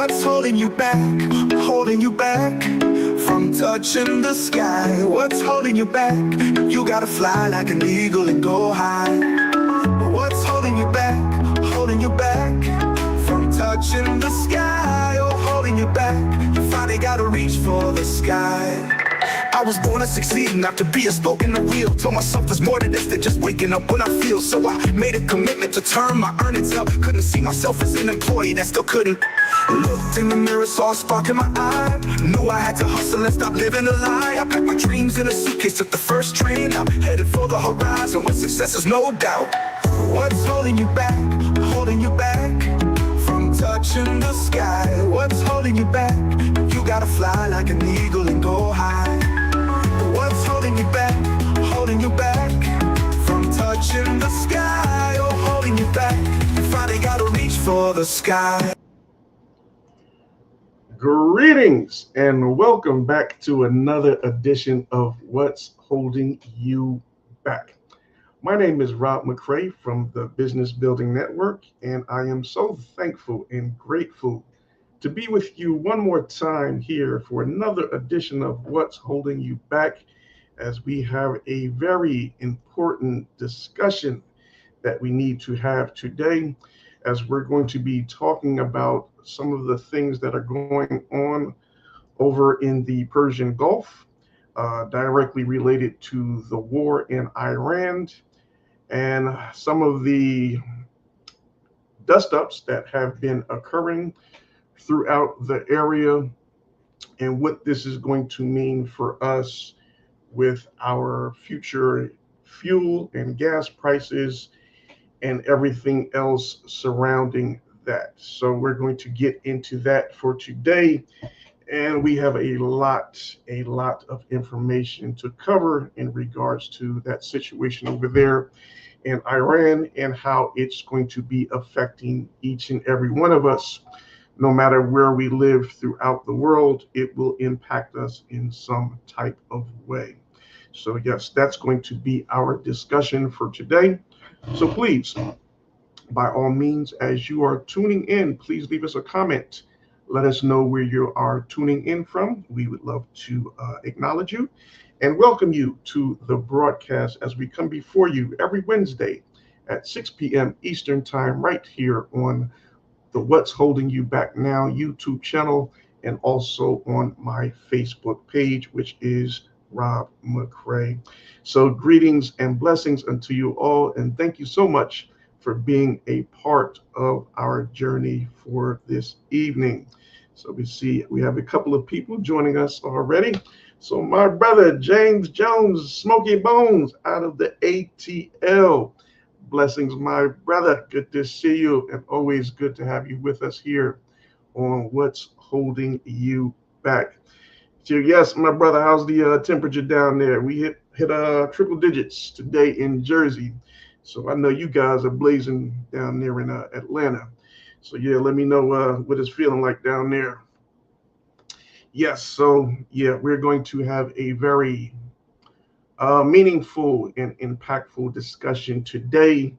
What's holding you back? Holding you back from touching the sky. What's holding you back? You gotta fly like an eagle and go high. What's holding you back? Holding you back from touching the sky. Oh, holding you back. You finally gotta reach for the sky. I was born to succeed, not to be a spoke in the wheel. Told myself there's more to this than just waking up when I feel. So I made a commitment to turn my earnings up. Couldn't see myself as an employee that still couldn't. Looked in the mirror, saw a spark in my eye. Knew I had to hustle and stop living a lie. I packed my dreams in a suitcase, took the first train. I'm headed for the horizon with success is no doubt. What's holding you back? Holding you back from touching the sky. What's holding you back? You gotta fly like an eagle and go high. What's holding you back? Holding you back from touching the sky. Oh, holding you back. You finally gotta reach for the sky. Greetings and welcome back to another edition of What's Holding You Back. My name is Rob McCray from the Business Building Network, and I am so thankful and grateful to be with you one more time here for another edition of What's Holding You Back, as we have a very important discussion that we need to have today, as we're going to be talking about some of the things that are going on over in the Persian Gulf, directly related to the war in Iran, and some of the dust-ups that have been occurring throughout the area, and what this is going to mean for us with our future fuel and gas prices and everything else surrounding that. So we're going to get into that for today, and we have a lot of information to cover in regards to that situation over there in Iran and how it's going to be affecting each and every one of us. No matter where we live throughout the world, it will impact us in some type of way. So yes, that's going to be our discussion for today. So please, by all means, as you are tuning in, please leave us a comment. Let us know where you are tuning in from. We would love to acknowledge you and welcome you to the broadcast as we come before you every Wednesday at 6 p.m. Eastern Time, right here on the What's Holding You Back Now YouTube channel, and also on my Facebook page, which is Rob McCray. So greetings and blessings unto you all, and thank you so much for being a part of our journey for this evening. So we see we have a couple of people joining us already. So my brother James Jones, Smoky Bones out of the ATL. Blessings, my brother. Good to see you, and always good to have you with us here on What's Holding You Back. So yes, my brother, how's the temperature down there? We hit triple digits today in Jersey. So I know you guys are blazing down there in Atlanta. So yeah, let me know what it's feeling like down there. Yes, so yeah, we're going to have a very meaningful and impactful discussion today.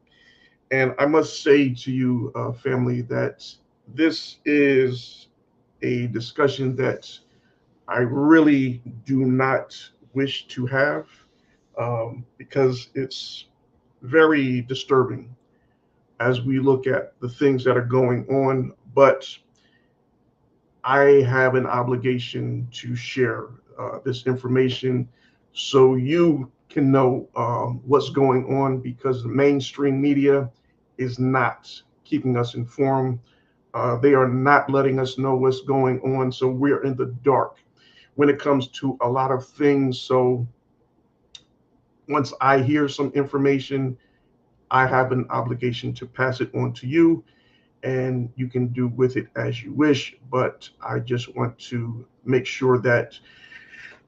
And I must say to you, family, that this is a discussion that I really do not wish to have, because it's very disturbing as we look at the things that are going on. But I have an obligation to share this information so you can know what's going on, because the mainstream media is not keeping us informed. They are not letting us know what's going on. So we're in the dark when it comes to a lot of things. So once I hear some information, I have an obligation to pass it on to you, and you can do with it as you wish. But I just want to make sure that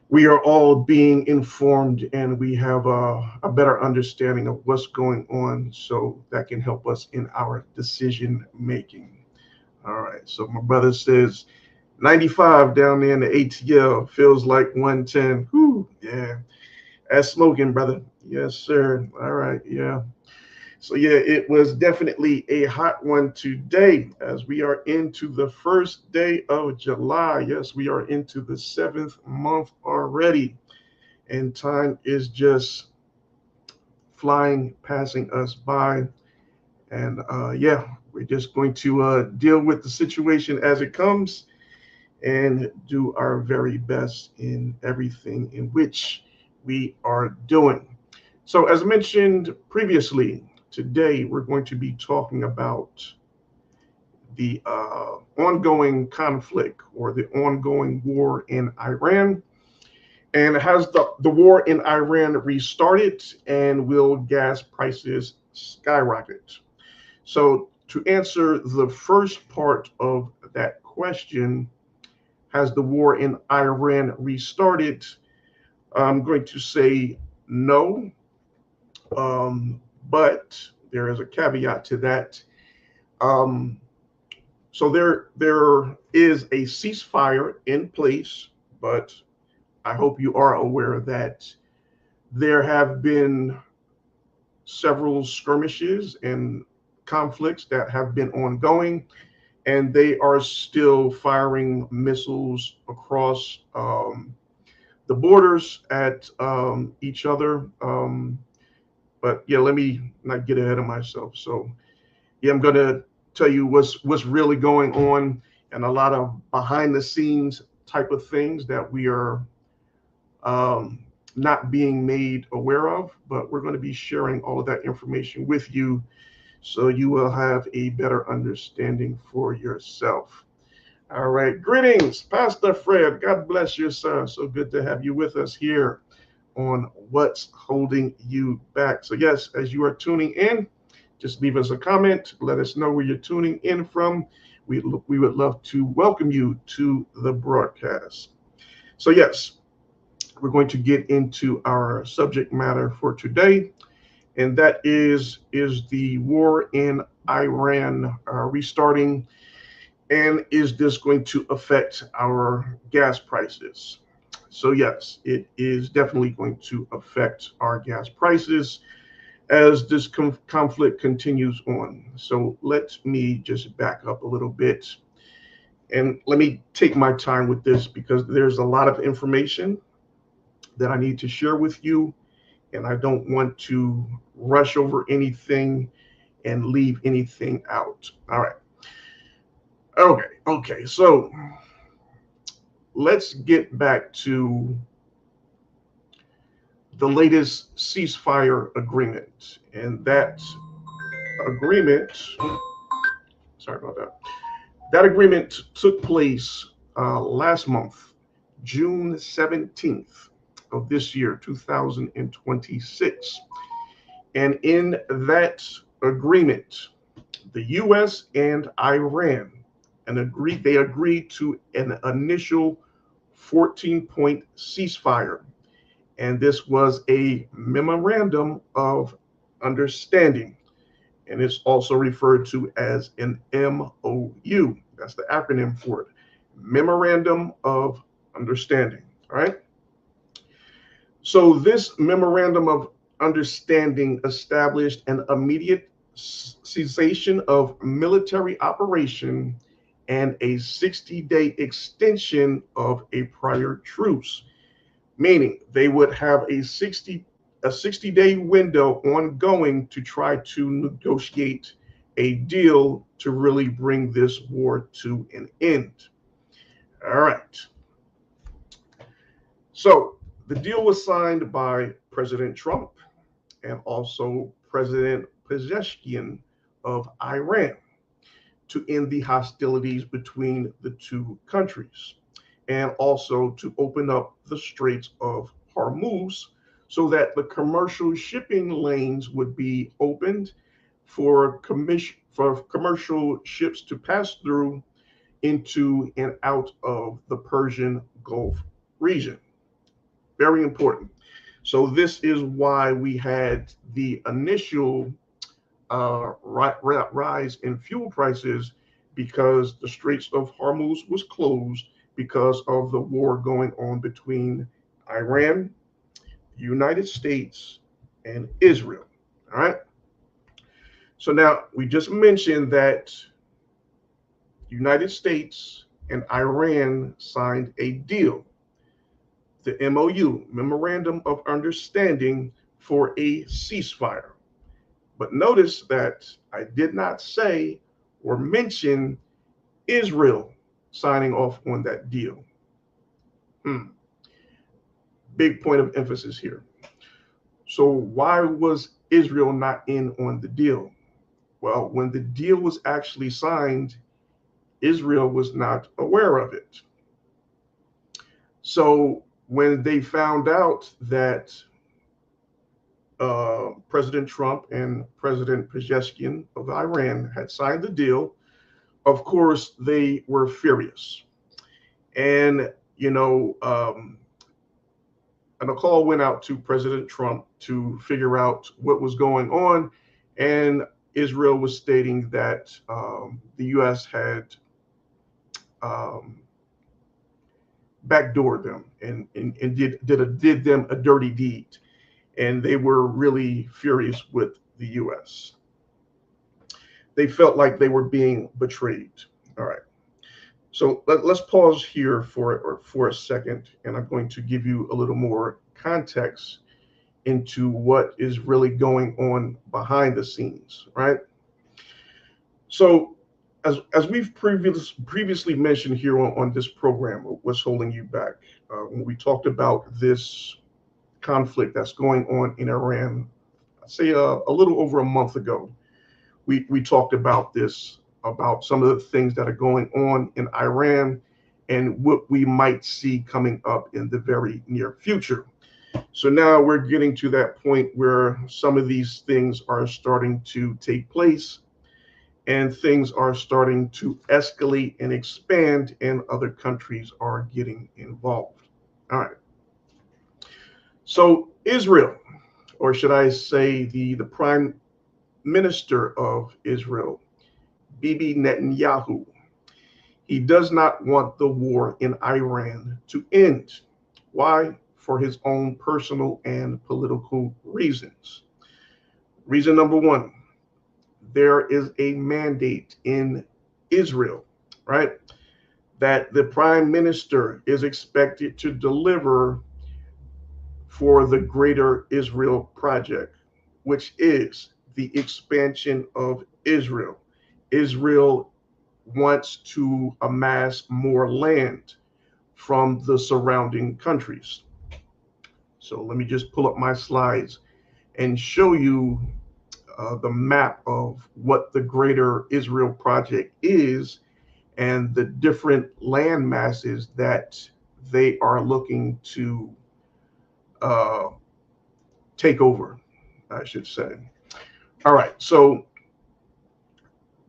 we are all being informed and we have a better understanding of what's going on, so that can help us in our decision making. All right, so my brother says 95 down there in the ATL feels like 110. Whew, yeah, that's smoking, brother. Yes, sir. All right, yeah. So yeah, it was definitely a hot one today as we are into the first day of July. Yes, we are into the seventh month already, and time is just flying, passing us by. And yeah, we're just going to deal with the situation as it comes and do our very best in everything in which we are doing. So, as mentioned previously, today we're going to be talking about the ongoing conflict or the ongoing war in Iran. And has the war in Iran restarted, and will gas prices skyrocket? So, to answer the first part of that question, has the war in Iran restarted? I'm going to say no, but there is a caveat to that. Um, so there is a ceasefire in place, but I hope you are aware that there have been several skirmishes and conflicts that have been ongoing, and they are still firing missiles across the borders at each other. But yeah, let me not get ahead of myself. So yeah, I'm gonna tell you what's really going on and a lot of behind the scenes type of things that we are um, not being made aware of. But we're going to be sharing all of that information with you so you will have a better understanding for yourself. All right, greetings, Pastor Fred. God bless you, sir. So good to have you with us here on What's Holding You Back. So, yes, as you are tuning in, just leave us a comment. Let us know where you're tuning in from. We would love to welcome you to the broadcast. So, yes, we're going to get into our subject matter for today, and that is the war in Iran restarting, and is this going to affect our gas prices? So, yes, it is definitely going to affect our gas prices as this conflict continues on. So, let me just back up a little bit and let me take my time with this because there's a lot of information that I need to share with you, and I don't want to rush over anything and leave anything out. All right. Okay. So, let's get back to the latest ceasefire agreement. And that agreement, sorry about that, that agreement took place last month, June 17th of this year, 2026. And in that agreement, the US and Iran they agreed to an initial 14-point ceasefire, and this was a memorandum of understanding, and it's also referred to as an MOU. That's the acronym for it, Memorandum of Understanding. All right. So this memorandum of understanding established an immediate cessation of military operation and a 60-day extension of a prior truce, meaning they would have a 60-day window ongoing to try to negotiate a deal to really bring this war to an end. All right. So the deal was signed by President Trump and also President Pezeshkian of Iran to end the hostilities between the two countries, and also to open up the Straits of Hormuz so that the commercial shipping lanes would be opened for commercial ships to pass through into and out of the Persian Gulf region. Very important. So this is why we had the initial rise in fuel prices, because the Straits of Hormuz was closed because of the war going on between Iran, the United States, and Israel. All right. So now we just mentioned that the United States and Iran signed a deal, the MOU, Memorandum of Understanding for a ceasefire. But notice that I did not say or mention Israel signing off on that deal. Big point of emphasis here. So why was Israel not in on the deal? Well, when the deal was actually signed, Israel was not aware of it. So when they found out that President Trump and President Pezeshkian of Iran had signed the deal, of course, they were furious. And, and a call went out to President Trump to figure out what was going on. And Israel was stating that the U.S. had backdoored them and did them a dirty deed. And they were really furious with the U.S. They felt like they were being betrayed. All right. So let's pause here for a second, and I'm going to give you a little more context into what is really going on behind the scenes, right? So as we've previously mentioned here on this program, what's holding you back, when we talked about this conflict that's going on in Iran, I'd say a little over a month ago, we talked about this, about some of the things that are going on in Iran and what we might see coming up in the very near future. So now we're getting to that point where some of these things are starting to take place and things are starting to escalate and expand, and other countries are getting involved. All right. So Israel, or should I say the Prime Minister of Israel, Bibi Netanyahu, he does not want the war in Iran to end. Why? For his own personal and political reasons. Reason number one, there is a mandate in Israel, right, that the prime minister is expected to deliver for the Greater Israel Project, which is the expansion of Israel. Israel wants to amass more land from the surrounding countries. So let me just pull up my slides and show you the map of what the Greater Israel Project is and the different land masses that they are looking to take over, I should say. All right, so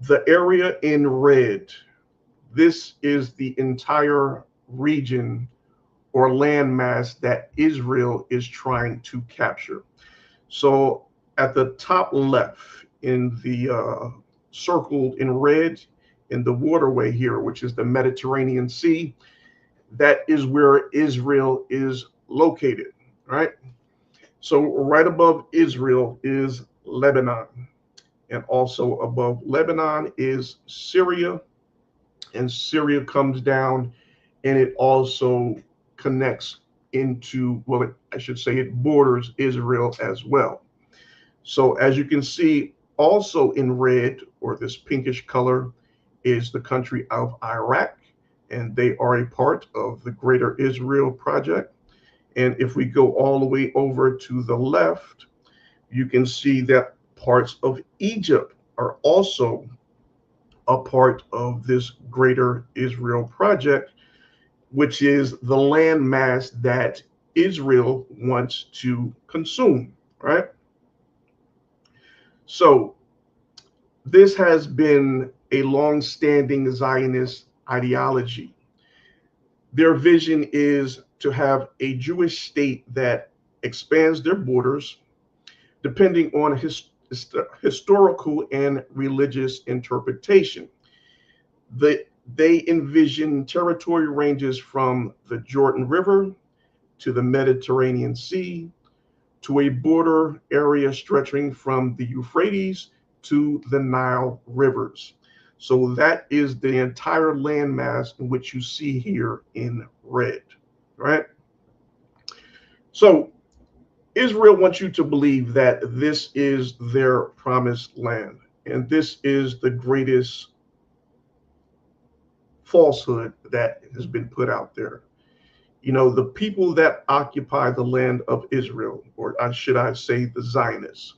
the area in red, this is the entire region or landmass that Israel is trying to capture. So at the top left in the circled in red in the waterway here, which is the Mediterranean Sea, that is where Israel is located, right? So right above Israel is Lebanon. And also above Lebanon is Syria. And Syria comes down and it also connects into, well, I should say it borders Israel as well. So as you can see, also in red, or this pinkish color, is the country of Iraq, and they are a part of the Greater Israel Project. And if we go all the way over to the left, you can see that parts of Egypt are also a part of this Greater Israel Project, which is the landmass that Israel wants to consume, right? So this has been a long-standing Zionist ideology. Their vision is to have a Jewish state that expands their borders depending on historical and religious interpretation. They envision territory ranges from the Jordan River to the Mediterranean Sea to a border area stretching from the Euphrates to the Nile rivers. So that is the entire landmass in which you see here in red, right? So Israel wants you to believe that this is their promised land. And this is the greatest falsehood that has been put out there. You know, the people that occupy the land of Israel, or should I say the Zionists,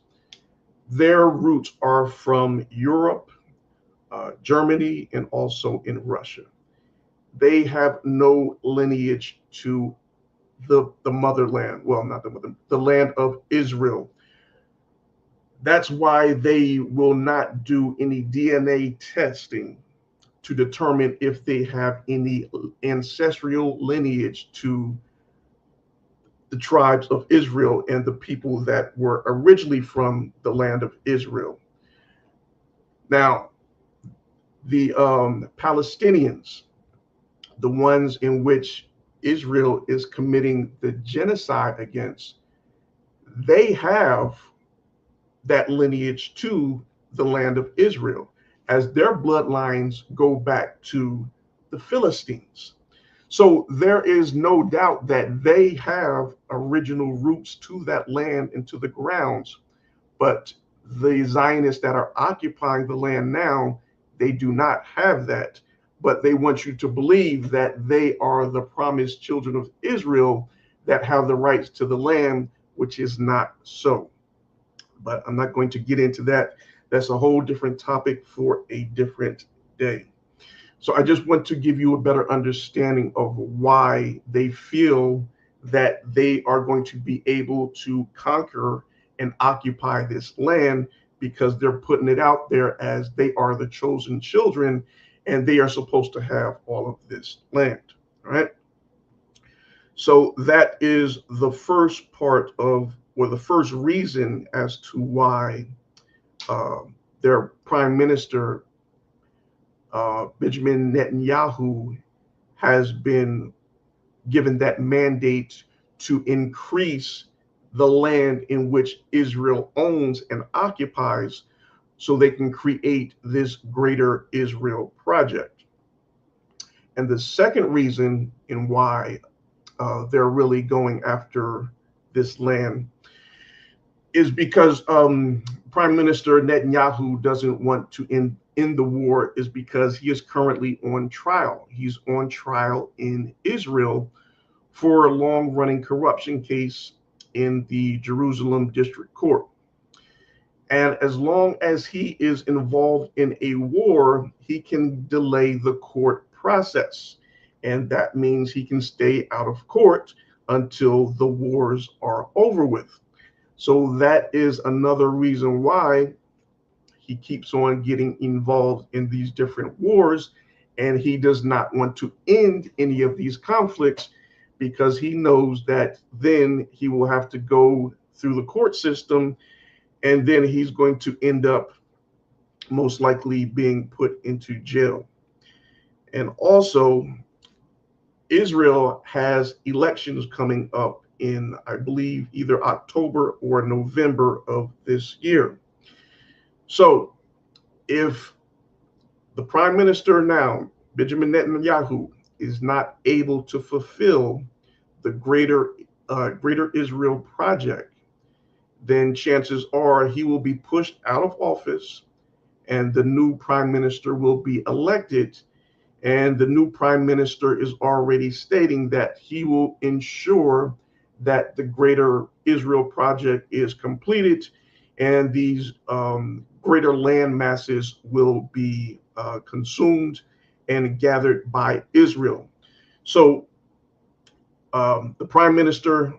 their roots are from Europe, Germany, and also in Russia. They have no lineage to the motherland. Well, not the mother, the land of Israel. That's why they will not do any DNA testing to determine if they have any ancestral lineage to the tribes of Israel and the people that were originally from the land of Israel. Now, the Palestinians, the ones in which Israel is committing the genocide against, they have that lineage to the land of Israel, as their bloodlines go back to the Philistines. So there is no doubt that they have original roots to that land and to the grounds, but the Zionists that are occupying the land now, they do not have that. But they want you to believe that they are the promised children of Israel that have the rights to the land, which is not so. But I'm not going to get into that. That's a whole different topic for a different day. So I just want to give you a better understanding of why they feel that they are going to be able to conquer and occupy this land, because they're putting it out there as they are the chosen children and they are supposed to have all of this land. All right. So that is the first part of, or the first reason as to why their prime minister, Benjamin Netanyahu, has been given that mandate to increase the land in which Israel owns and occupies so they can create this greater Israel project. And the second reason in why they're really going after this land is because Prime Minister Netanyahu doesn't want to end the war, is because he is currently on trial. He's on trial in Israel for a long-running corruption case in the Jerusalem District Court. And as long as he is involved in a war, he can delay the court process. And that means he can stay out of court until the wars are over with. So that is another reason why he keeps on getting involved in these different wars. And he does not want to end any of these conflicts, because he knows that then he will have to go through the court system, and then he's going to end up most likely being put into jail. And also, Israel has elections coming up in, I believe, either October or November of this year. So if the prime minister now, Benjamin Netanyahu, is not able to fulfill the greater Israel project, then chances are he will be pushed out of office and the new prime minister will be elected. And the new prime minister is already stating that he will ensure that the greater Israel project is completed and these greater land masses will be consumed and gathered by Israel. So the prime minister,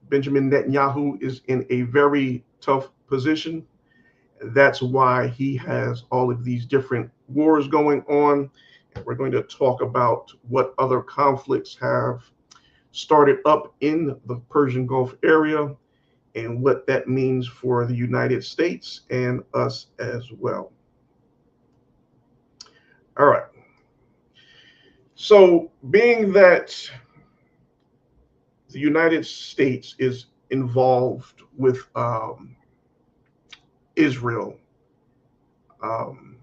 Benjamin Netanyahu, is in a very tough position. That's why he has all of these different wars going on. We're going to talk about what other conflicts have started up in the Persian Gulf area and what that means for the United States and us as well. All right. So, being that the United States is involved with Israel, um,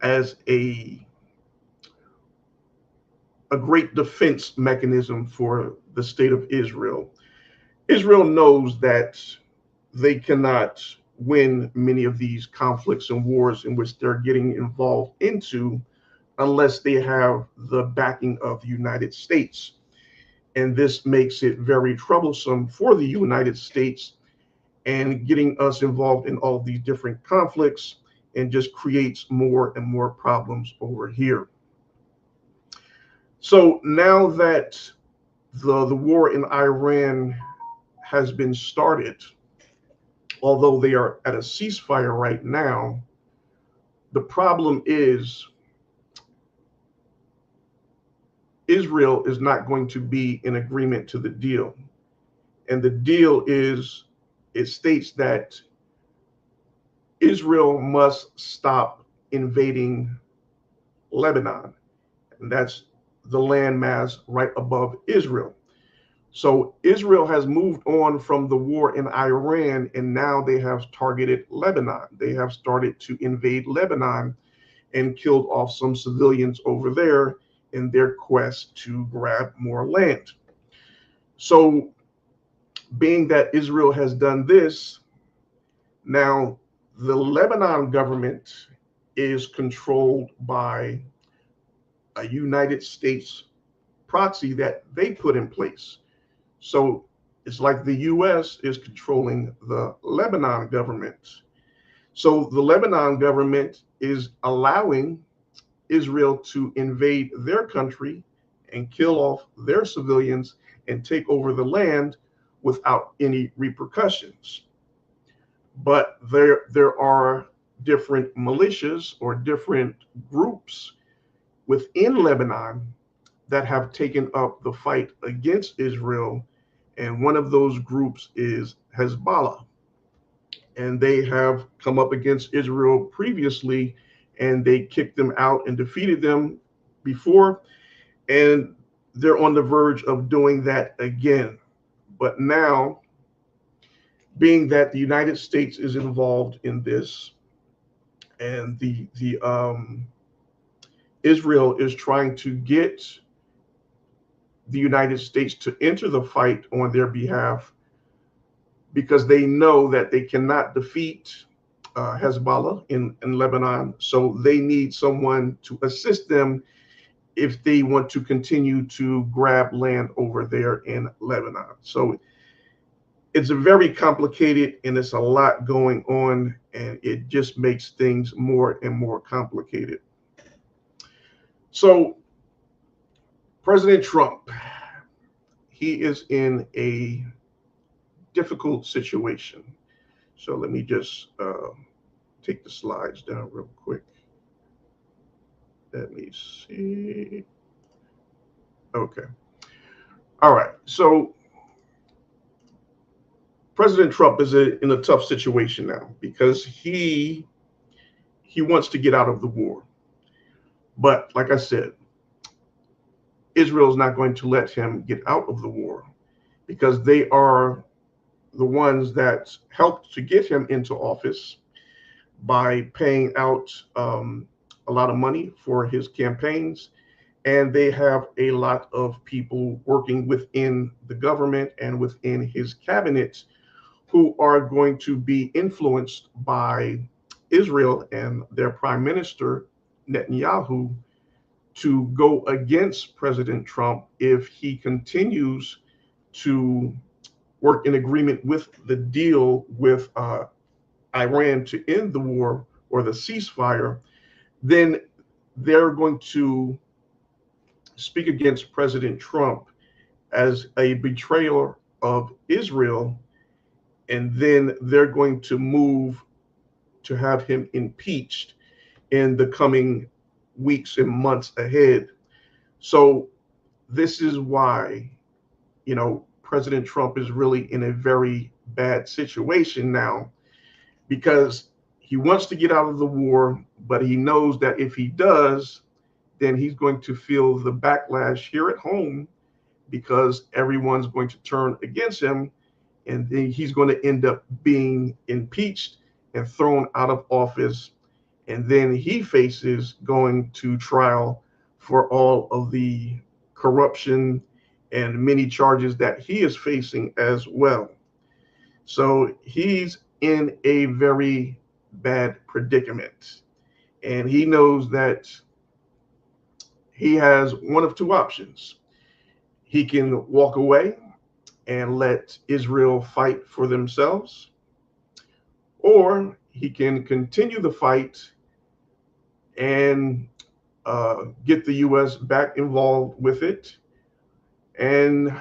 as a great defense mechanism for the state of Israel. Israel knows that they cannot win many of these conflicts and wars in which they're getting involved into unless they have the backing of the United States. And this makes it very troublesome for the United States and getting us involved in all these different conflicts and just creates more and more problems over here. So now that the war in Iran has been started, although they are at a ceasefire right now, the problem is Israel is not going to be in agreement to the deal. And the deal is, it states that Israel must stop invading Lebanon. And that's the landmass right above Israel. So Israel has moved on from the war in Iran, and now they have targeted Lebanon. They have started to invade Lebanon and killed off some civilians over there in their quest to grab more land. So, being that Israel has done this, now the Lebanon government is controlled by a United States proxy that they put in place. So it's like the US is controlling the Lebanon government. So the Lebanon government is allowing Israel to invade their country and kill off their civilians and take over the land without any repercussions. But there are different militias or different groups within Lebanon that have taken up the fight against Israel. And one of those groups is Hezbollah. And they have come up against Israel previously, and they kicked them out and defeated them before. And they're on the verge of doing that again. But now, being that the United States is involved in this, and the Israel is trying to get the United States to enter the fight on their behalf because they know that they cannot defeat Hezbollah in Lebanon. So they need someone to assist them if they want to continue to grab land over there in Lebanon. So it's a very complicated, and it's a lot going on, and it just makes things more and more complicated. So President Trump, he is in a difficult situation. So let me just take the slides down real quick. Let me see. Okay. All right. So President Trump is in a tough situation now because he wants to get out of the war. But like I said, Israel is not going to let him get out of the war because they are the ones that helped to get him into office by paying out a lot of money for his campaigns. And they have a lot of people working within the government and within his cabinet who are going to be influenced by Israel and their prime minister, Netanyahu, to go against President Trump if he continues to work in agreement with the deal with Iran to end the war or the ceasefire. Then they're going to speak against President Trump as a betrayer of Israel, and then they're going to move to have him impeached in the coming weeks and months ahead. So this is why, President Trump is really in a very bad situation now because he wants to get out of the war, but he knows that if he does, then he's going to feel the backlash here at home because everyone's going to turn against him, and then he's going to end up being impeached and thrown out of office. And then he faces going to trial for all of the corruption and many charges that he is facing as well. So he's in a very bad predicament. And he knows that he has one of two options. He can walk away and let Israel fight for themselves, or he can continue the fight and get the U.S. back involved with it and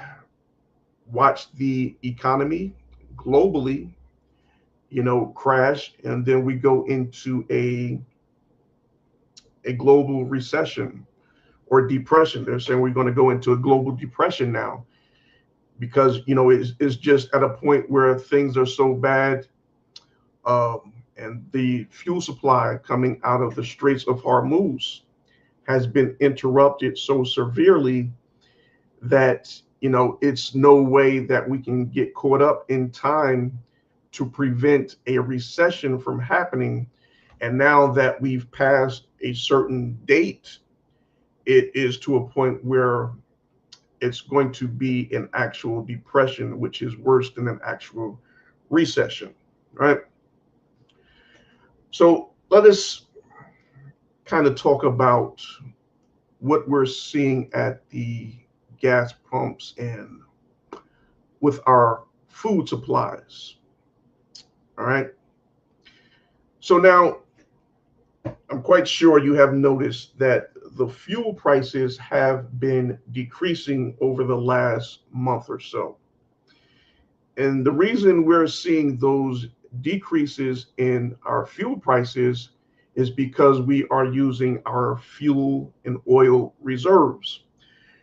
watch the economy globally, crash, and then we go into a global recession or depression. They're saying we're going to go into a global depression now because it's just at a point where things are so bad, and the fuel supply coming out of the Straits of Hormuz has been interrupted so severely that it's no way that we can get caught up in time to prevent a recession from happening. And now that we've passed a certain date, it is to a point where it's going to be an actual depression, which is worse than an actual recession, right? So let us kind of talk about what we're seeing at the gas pumps and with our food supplies. All right. So now I'm quite sure you have noticed that the fuel prices have been decreasing over the last month or so. And the reason we're seeing those decreases in our fuel prices is because we are using our fuel and oil reserves,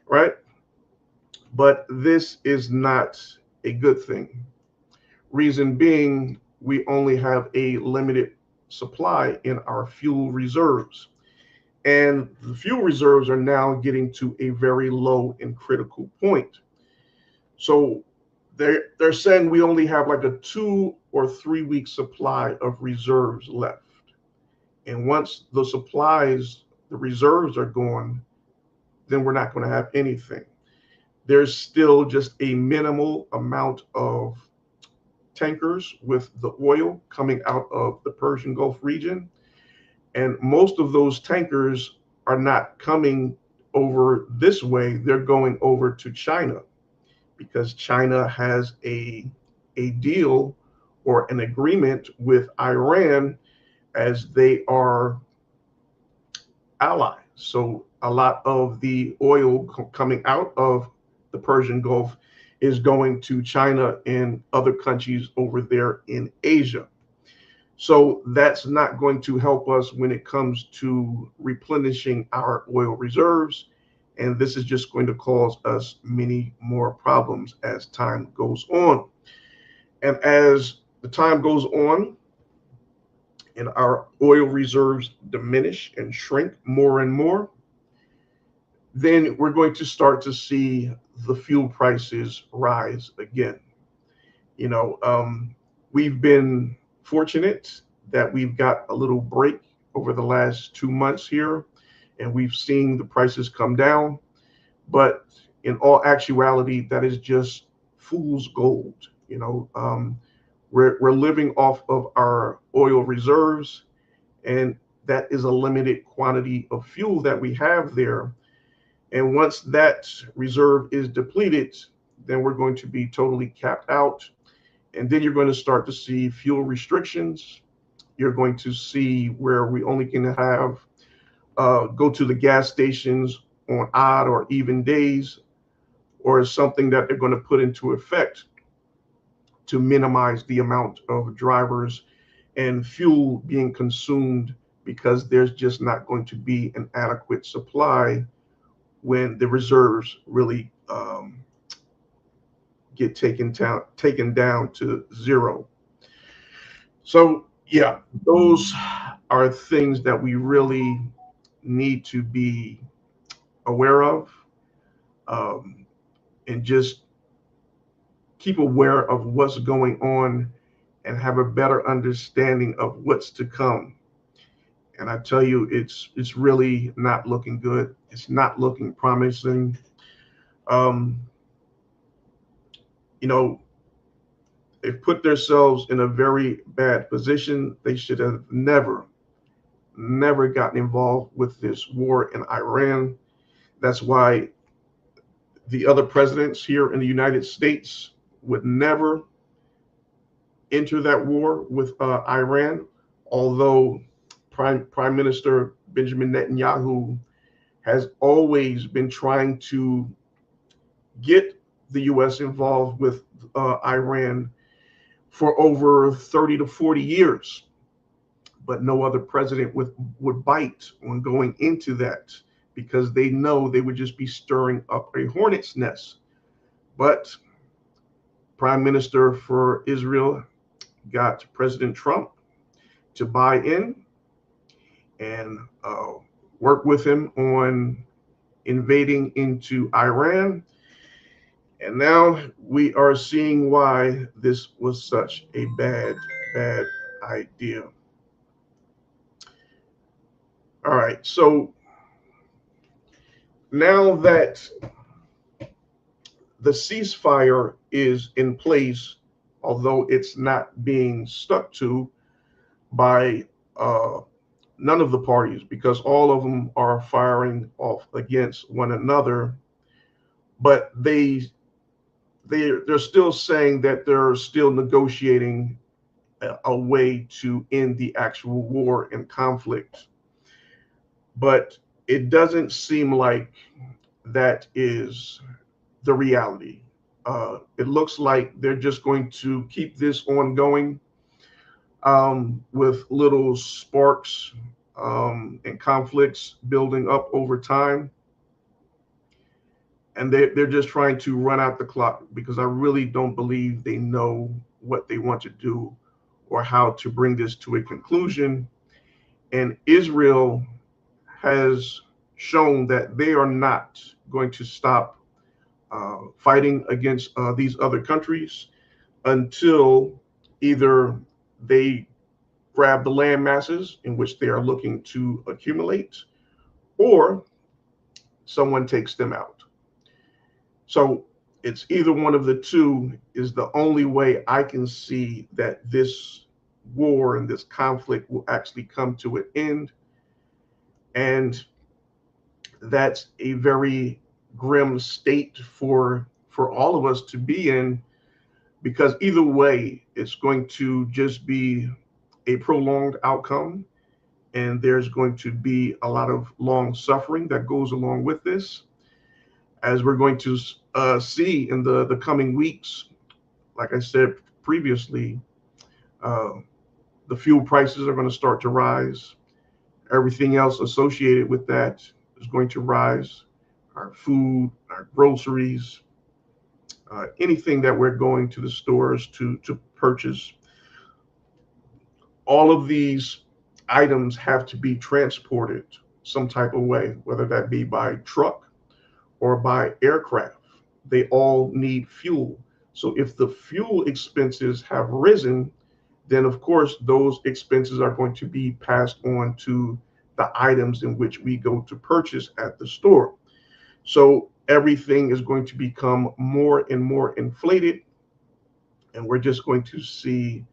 right? But this is not a good thing. Reason being, we only have a limited supply in our fuel reserves. And the fuel reserves are now getting to a very low and critical point. So they're saying we only have like a 2 or 3 week supply of reserves left. And once the reserves are gone, then we're not going to have anything. There's still just a minimal amount of tankers with the oil coming out of the Persian Gulf region. And most of those tankers are not coming over this way. They're going over to China because China has a deal or an agreement with Iran as they are allies. So a lot of the oil coming out of the Persian Gulf is going to China and other countries over there in Asia. So that's not going to help us when it comes to replenishing our oil reserves. And this is just going to cause us many more problems as time goes on. And as the time goes on and our oil reserves diminish and shrink more and more, then we're going to start to see the fuel prices rise again. You know, we've been fortunate that we've got a little break over the last 2 months here, and we've seen the prices come down. But in all actuality, that is just fool's gold. We're living off of our oil reserves, and that is a limited quantity of fuel that we have there. And once that reserve is depleted, then we're going to be totally capped out. And then you're going to start to see fuel restrictions. You're going to see where we only can have go to the gas stations on odd or even days, or something that they're going to put into effect to minimize the amount of drivers and fuel being consumed, because there's just not going to be an adequate supply when the reserves really get taken down to zero. So yeah, those are things that we really need to be aware of, um, and just keep aware of what's going on and have a better understanding of what's to come. And I tell you, it's really not looking good. It's not looking promising. Um, you know, they've put themselves in a very bad position. They should have never gotten involved with this war in Iran. That's why the other presidents here in the United States would never enter that war with Iran, although Prime Minister Benjamin Netanyahu has always been trying to get the U.S. involved with Iran for over 30 to 40 years. But no other president would bite on going into that because they know they would just be stirring up a hornet's nest. But Prime Minister for Israel got President Trump to buy in and work with him on invading into Iran. And now we are seeing why this was such a bad idea. All right, so now that the ceasefire is in place, although it's not being stuck to by none of the parties, because all of them are firing off against one another, but they're still saying that they're still negotiating a way to end the actual war and conflict. But it doesn't seem like that is the reality. It looks like they're just going to keep this ongoing with little sparks and conflicts building up over time. And they're just trying to run out the clock because I really don't believe they know what they want to do or how to bring this to a conclusion. And Israel has shown that they are not going to stop fighting against these other countries until either they grab the land masses in which they are looking to accumulate or someone takes them out. So it's either one of the two is the only way I can see that this war and this conflict will actually come to an end. And that's a very grim state for all of us to be in, because either way, it's going to just be a prolonged outcome, and there's going to be a lot of long suffering that goes along with this, as we're going to see in the coming weeks. Like I said previously, uh, the fuel prices are going to start to rise. Everything else associated with that is going to rise. Our food, our groceries, anything that we're going to the stores to purchase, all of these items have to be transported some type of way, whether that be by truck or by aircraft. They all need fuel. So if the fuel expenses have risen, then of course those expenses are going to be passed on to the items in which we go to purchase at the store. So everything is going to become more and more inflated, and we're just going to see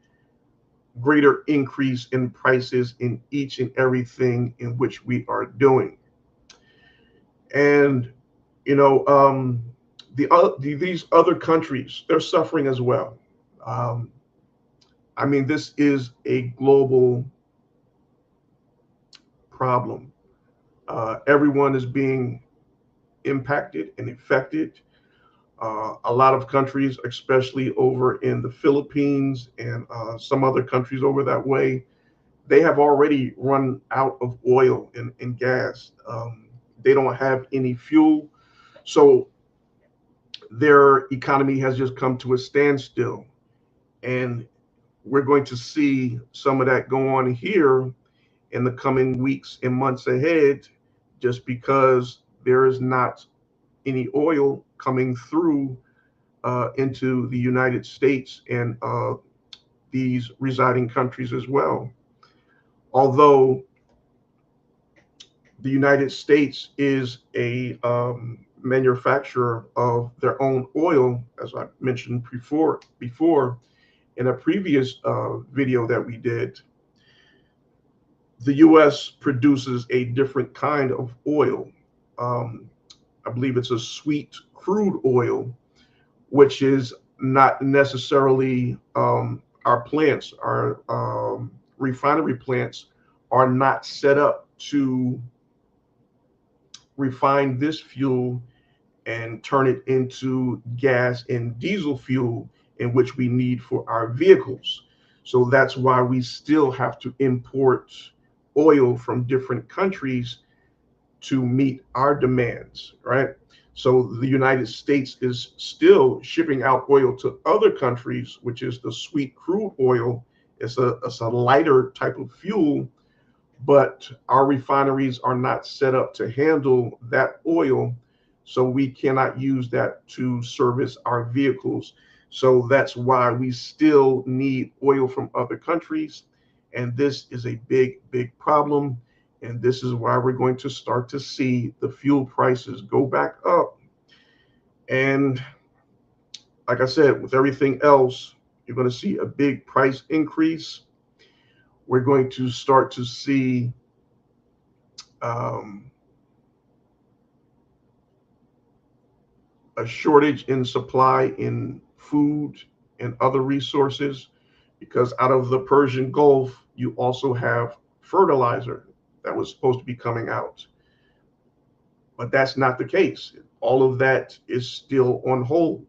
greater increase in prices in each and everything in which we are doing. And you know, these other countries, they're suffering as well. Um, I mean, this is a global problem. Everyone is being impacted and affected. A lot of countries, especially over in the Philippines and some other countries over that way, they have already run out of oil and gas. They don't have any fuel. So their economy has just come to a standstill. And we're going to see some of that go on here in the coming weeks and months ahead, just because there is not any oil coming through into the United States and these residing countries as well. Although The United States is a manufacturer of their own oil, as I mentioned before in a previous video that we did. The U.S. produces a different kind of oil. Um, I believe it's a sweet crude oil, which is not necessarily our plants, our refinery plants are not set up to refine this fuel and turn it into gas and diesel fuel in which we need for our vehicles. So that's why we still have to import oil from different countries to meet our demands, right? So the United States is still shipping out oil to other countries, which is the sweet crude oil. It's a lighter type of fuel, but our refineries are not set up to handle that oil. So we cannot use that to service our vehicles. So that's why we still need oil from other countries. And this is a big, big problem. And this is why we're going to start to see the fuel prices go back up. And like I said, with everything else, you're going to see a big price increase. We're going to start to see um, a shortage in supply in food and other resources, because out of the Persian Gulf, you also have fertilizer that was supposed to be coming out. But that's not the case. All of that is still on hold.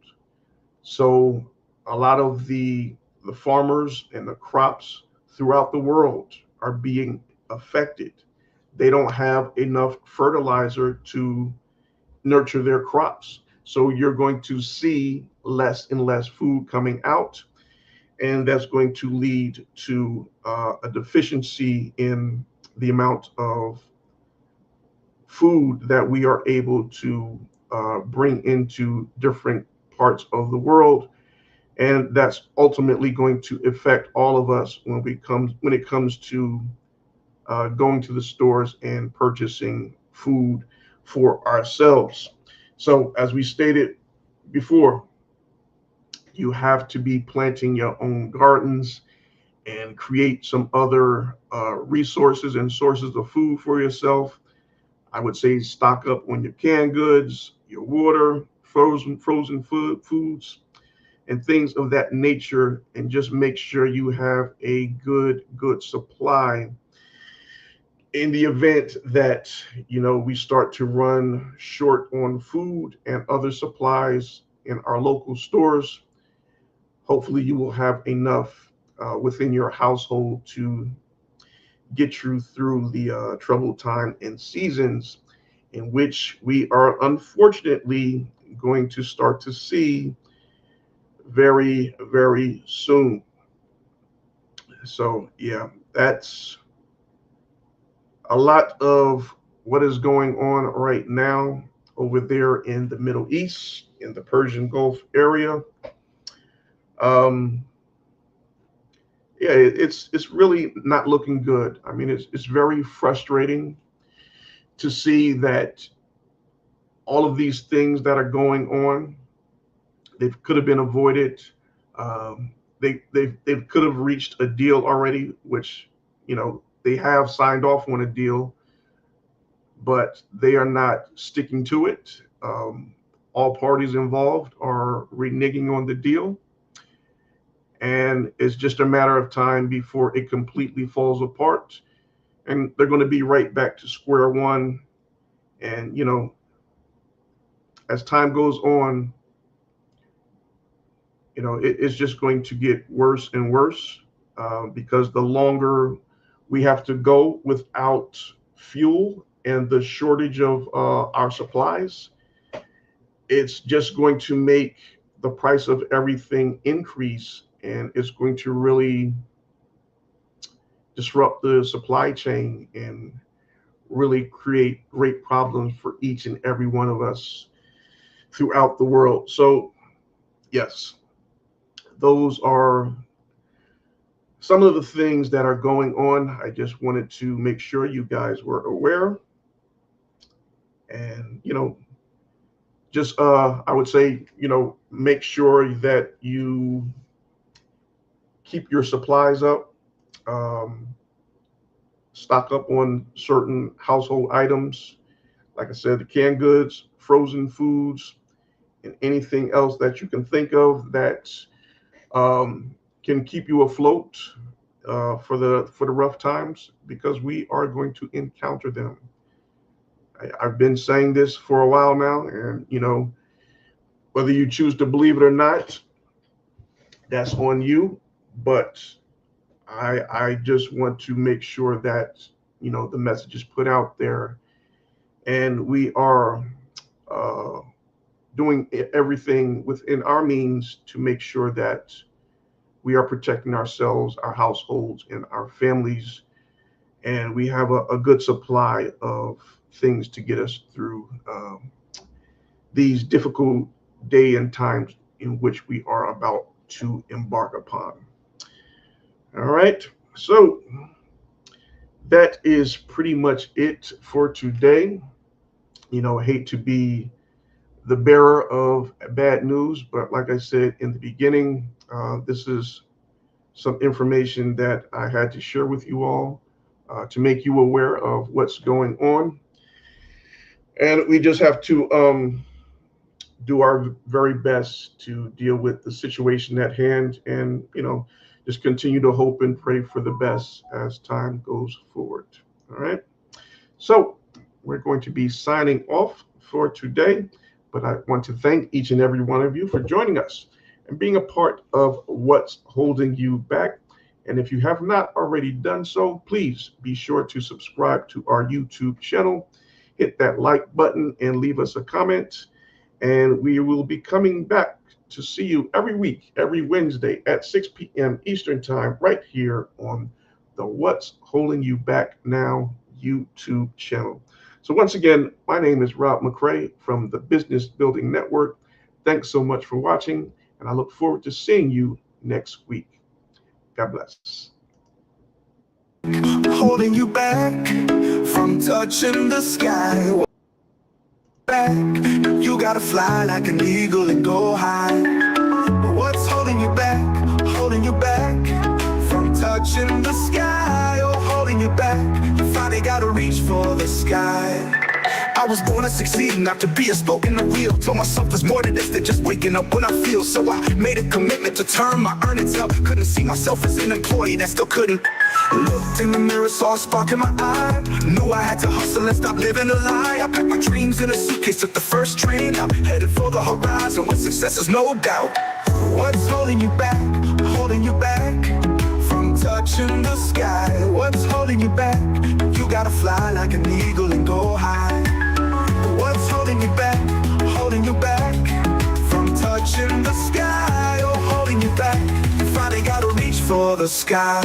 So a lot of the farmers and the crops throughout the world are being affected. They don't have enough fertilizer to nurture their crops. So you're going to see less and less food coming out, and that's going to lead to a deficiency in the amount of food that we are able to bring into different parts of the world, and that's ultimately going to affect all of us when it comes to going to the stores and purchasing food for ourselves. So, as we stated before, you have to be planting your own gardens and create some other resources and sources of food for yourself. I would say stock up on your canned goods, your water, frozen foods, and things of that nature, and just make sure you have a good supply in the event that we start to run short on food and other supplies in our local stores. Hopefully you will have enough within your household to get you through the troubled time and seasons in which we are unfortunately going to start to see very, very soon. So yeah, that's a lot of what is going on right now over there in the Middle East, in the Persian Gulf area. Um, yeah, it's really not looking good. I mean, it's very frustrating to see that all of these things that are going on, they could have been avoided. They could have reached a deal already, which they have signed off on a deal, but they are not sticking to it. All parties involved are reneging on the deal, and it's just a matter of time before it completely falls apart, and they're going to be right back to square one. And as time goes on, it's just going to get worse and worse, because the longer we have to go without fuel and the shortage of our supplies, it's just going to make the price of everything increase, and it's going to really disrupt the supply chain and really create great problems for each and every one of us throughout the world. So, yes, those are some of the things that are going on. I just wanted to make sure you guys were aware. And, just I would say, make sure that you keep your supplies up, um, stock up on certain household items. Like I said, the canned goods, frozen foods, and anything else that you can think of that can keep you afloat for the rough times, because we are going to encounter them. I've been saying this for a while now, and whether you choose to believe it or not, that's on you. But I just want to make sure that the message is put out there, and we are uh, doing everything within our means to make sure that we are protecting ourselves, our households, and our families, and we have a good supply of things to get us through these difficult day and times in which we are about to embark upon. All right, so that is pretty much it for today. I hate to be the bearer of bad news, but like I said in the beginning, this is some information that I had to share with you all to make you aware of what's going on. And we just have to do our very best to deal with the situation at hand, and just continue to hope and pray for the best as time goes forward. All right, so we're going to be signing off for today, but I want to thank each and every one of you for joining us and being a part of What's Holding You Back. And if you have not already done so, please be sure to subscribe to our YouTube channel, hit that like button, and leave us a comment. And we will be coming back to see you every week, every Wednesday at 6 p.m. Eastern Time, right here on the What's Holding You Back Now YouTube channel. So once again, my name is Rob McCray from the Business Building Network. Thanks so much for watching, and I look forward to seeing you next week. God bless. Holding you back from touching the sky. Back, you gotta fly like an eagle and go high. But what's holding you back? Holding you back from touching the sky. Oh, holding you back. You finally gotta reach for the sky. I was born to succeed, not to be a spoke in the wheel. Told myself there's more to this than just waking up when I feel. So I made a commitment to turn my earnings up. Couldn't see myself as an employee that still couldn't. Looked in the mirror, saw a spark in my eye. Knew I had to hustle and stop living a lie. I packed my dreams in a suitcase, took the first train out, headed for the horizon with success is no doubt. What's holding you back? Holding you back from touching the sky. What's holding you back? You gotta fly like an eagle and go high. What's holding you back? Holding you back from touching the sky. Oh, holding you back. You finally gotta reach for the sky.